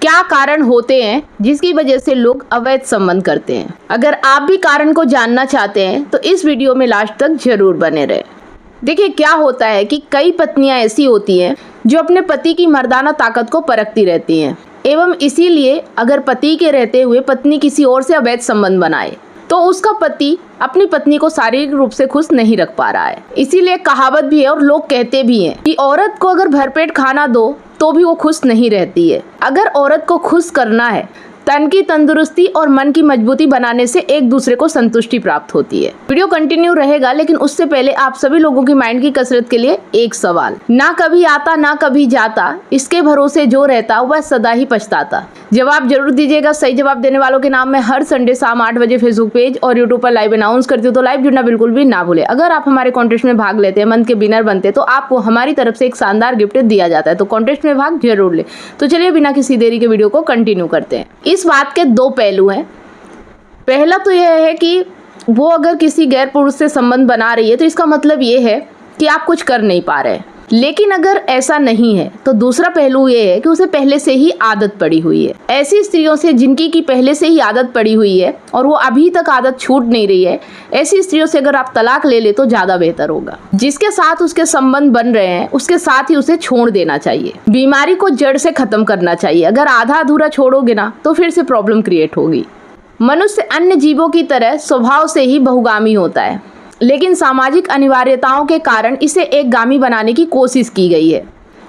क्या कारण होते हैं जिसकी वजह से लोग अवैध संबंध करते हैं। अगर आप भी कारण को जानना चाहते हैं तो इस वीडियो में लास्ट तक जरूर बने रहें। देखिए, क्या होता है कि कई पत्नियां ऐसी होती हैं जो अपने पति की मर्दाना ताकत को परखती रहती हैं, एवं इसीलिए अगर पति के रहते हुए पत्नी किसी और से अवैध संबंध बनाए तो उसका पति अपनी पत्नी को शारीरिक रूप से खुश नहीं रख पा रहा है। इसीलिए कहावत भी है और लोग कहते भी हैं कि औरत को अगर भरपेट खाना दो तो भी वो खुश नहीं रहती है। अगर औरत को खुश करना है, तन की तंदुरुस्ती और मन की मजबूती बनाने से एक दूसरे को संतुष्टि प्राप्त होती है। वीडियो कंटिन्यू रहेगा, लेकिन उससे पहले आप सभी लोगों की माइंड की कसरत के लिए एक सवाल। ना कभी आता ना कभी जाता, इसके भरोसे जो रहता वह सदा ही पछताता। जवाब जरूर दीजिएगा। सही जवाब देने वालों के नाम मैं हर संडे शाम 8 बजे फेसबुक पेज और यूट्यूब पर लाइव अनाउंस करती हूँ, तो लाइव जुड़ना बिल्कुल भी ना भूले। अगर आप हमारे कॉन्टेस्ट में भाग लेते हैं, मंथ के विनर बनते हैं, तो आपको हमारी तरफ से एक शानदार गिफ्ट दिया जाता है। तो कॉन्टेस्ट में भाग जरूर ले। तो चलिए बिना किसी देरी के वीडियो को कंटिन्यू करते हैं। इस बात के दो पहलू हैं। पहला तो यह है कि वो अगर किसी गैर पुरुष से संबंध बना रही है तो इसका मतलब ये है कि आप कुछ कर नहीं पा रहे हैं। लेकिन अगर ऐसा नहीं है तो दूसरा पहलू ये है कि उसे पहले से ही आदत पड़ी हुई है। ऐसी स्त्रियों से जिनकी की पहले से ही आदत पड़ी हुई है और वो अभी तक आदत छूट नहीं रही है, ऐसी स्त्रियों से अगर आप तलाक ले ले तो ज्यादा बेहतर होगा। जिसके साथ उसके संबंध बन रहे हैं उसके साथ ही उसे छोड़ देना चाहिए। बीमारी को जड़ से खत्म करना चाहिए। अगर आधा अधूरा छोड़ोगे ना तो फिर से प्रॉब्लम क्रिएट होगी। मनुष्य अन्य जीवों की तरह स्वभाव से ही बहुगामी होता है, लेकिन सामाजिक अनिवार्यताओं के कारण इसे एकगामी बनाने की कोशिश की गई है।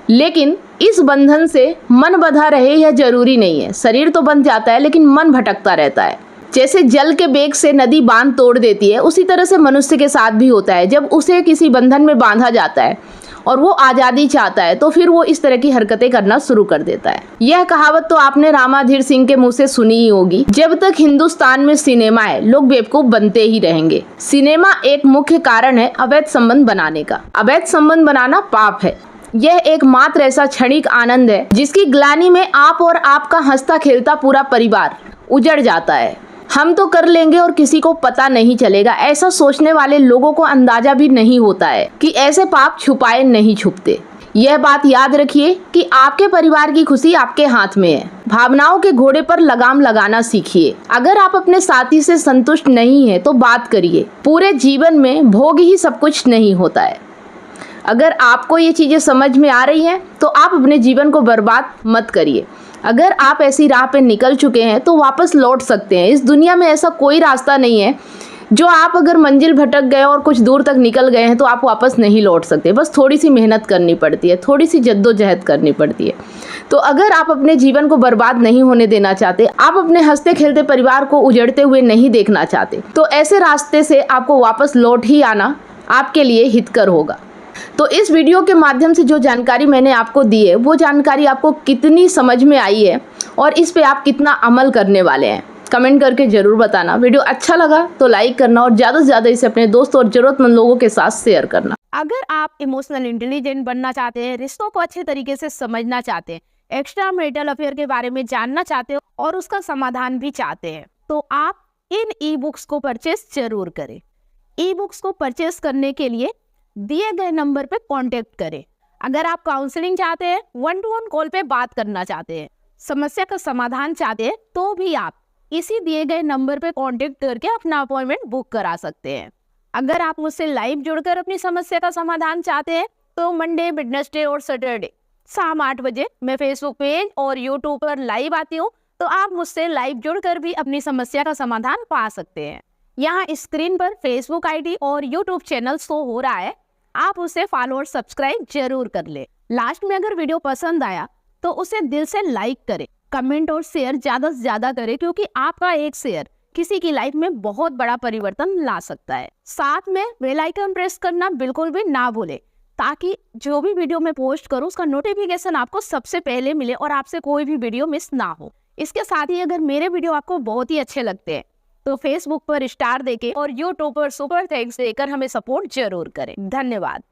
लेकिन इस बंधन से मन बंधा रहे यह जरूरी नहीं है। शरीर तो बंध जाता है लेकिन मन भटकता रहता है। जैसे जल के वेग से नदी बांध तोड़ देती है, उसी तरह से मनुष्य के साथ भी होता है। जब उसे किसी बंधन में बांधा जाता है और वो आज़ादी चाहता है तो फिर वो इस तरह की हरकतें करना शुरू कर देता है। यह कहावत तो आपने रामाधीर सिंह के मुंह से सुनी ही होगी, जब तक हिंदुस्तान में सिनेमा है लोग बेवकूफ बनते ही रहेंगे। सिनेमा एक मुख्य कारण है अवैध संबंध बनाने का। अवैध संबंध बनाना पाप है। यह एक मात्र ऐसा क्षणिक आनंद है जिसकी ग्लानि में आप और आपका हंसता खेलता पूरा परिवार उजड़ जाता है। हम तो कर लेंगे और किसी को पता नहीं चलेगा, ऐसा सोचने वाले लोगों को अंदाजा भी नहीं होता है कि ऐसे पाप छुपाए नहीं छुपते। यह बात याद रखिए कि आपके परिवार की खुशी आपके हाथ में है। भावनाओं के घोड़े पर लगाम लगाना सीखिए। अगर आप अपने साथी से संतुष्ट नहीं है तो बात करिए। पूरे जीवन में भोग ही सब कुछ नहीं होता है। अगर आपको ये चीजें समझ में आ रही हैं तो आप अपने जीवन को बर्बाद मत करिए। अगर आप ऐसी राह पे निकल चुके हैं तो वापस लौट सकते हैं। इस दुनिया में ऐसा कोई रास्ता नहीं है जो आप अगर मंजिल भटक गए और कुछ दूर तक निकल गए हैं तो आप वापस नहीं लौट सकते। बस थोड़ी सी मेहनत करनी पड़ती है, थोड़ी सी जद्दोजहद करनी पड़ती है। तो अगर आप अपने जीवन को बर्बाद नहीं होने देना चाहते, आप अपने हंसते खेलते परिवार को उजड़ते हुए नहीं देखना चाहते, तो ऐसे रास्ते से आपको वापस लौट ही आना आपके लिए हितकर होगा। तो इस वीडियो के माध्यम से जो जानकारी मैंने आपको दी है वो जानकारी आपको कितनी समझ में आई है और इस पे आप कितना अमल करने वाले हैं, कमेंट करके जरूर बताना। वीडियो अच्छा लगा तो लाइक करना और ज़्यादा से ज़्यादा इसे अपने दोस्तों और ज़रूरतमंद लोगों के साथ शेयर करना। अगर आप इमोशनल इंटेलिजेंट बनना चाहते हैं, रिश्तों को अच्छे तरीके से समझना चाहते हैं, एक्स्ट्रा मैरिटल अफेयर के बारे में जानना चाहते हो और उसका समाधान भी चाहते हैं, तो आप इन ई बुक्स को परचेस जरूर करें। ई बुक्स को परचेस करने के लिए दिए गए नंबर पे कांटेक्ट करें। अगर आप काउंसलिंग चाहते हैं, 1-to-1 कॉल पे बात करना चाहते हैं, समस्या का समाधान चाहते हैं, तो भी आप इसी दिए गए नंबर पे कांटेक्ट करके अपना अपॉइंटमेंट बुक करा सकते हैं। अगर आप मुझसे लाइव जुड़कर अपनी समस्या का समाधान चाहते हैं तो मंडे, वेडनेसडे और सैटरडे शाम 8 बजे मैं फेसबुक पेज और यूट्यूब पर लाइव आती हूँ, तो आप मुझसे लाइव जुड़कर भी अपनी समस्या का समाधान पा सकते हैं। यहाँ स्क्रीन पर फेसबुक आईडी और यूट्यूब चैनल शो हो रहा है, आप उसे फॉलो और सब्सक्राइब जरूर कर ले। लास्ट में अगर वीडियो पसंद आया तो उसे दिल से लाइक करें, कमेंट और शेयर ज्यादा से ज्यादा करें, क्योंकि आपका एक शेयर किसी की लाइफ में बहुत बड़ा परिवर्तन ला सकता है। साथ में बेल आइकन प्रेस करना बिल्कुल भी ना भूले, ताकि जो भी वीडियो मैं पोस्ट करूं उसका नोटिफिकेशन आपको सबसे पहले मिले और आपसे कोई भी वीडियो मिस ना हो। इसके साथ ही अगर मेरे वीडियो आपको बहुत ही अच्छे लगते हैं तो फेसबुक पर स्टार देके और यूट्यूब पर सुपर थैंक्स देकर हमें सपोर्ट जरूर करें। धन्यवाद।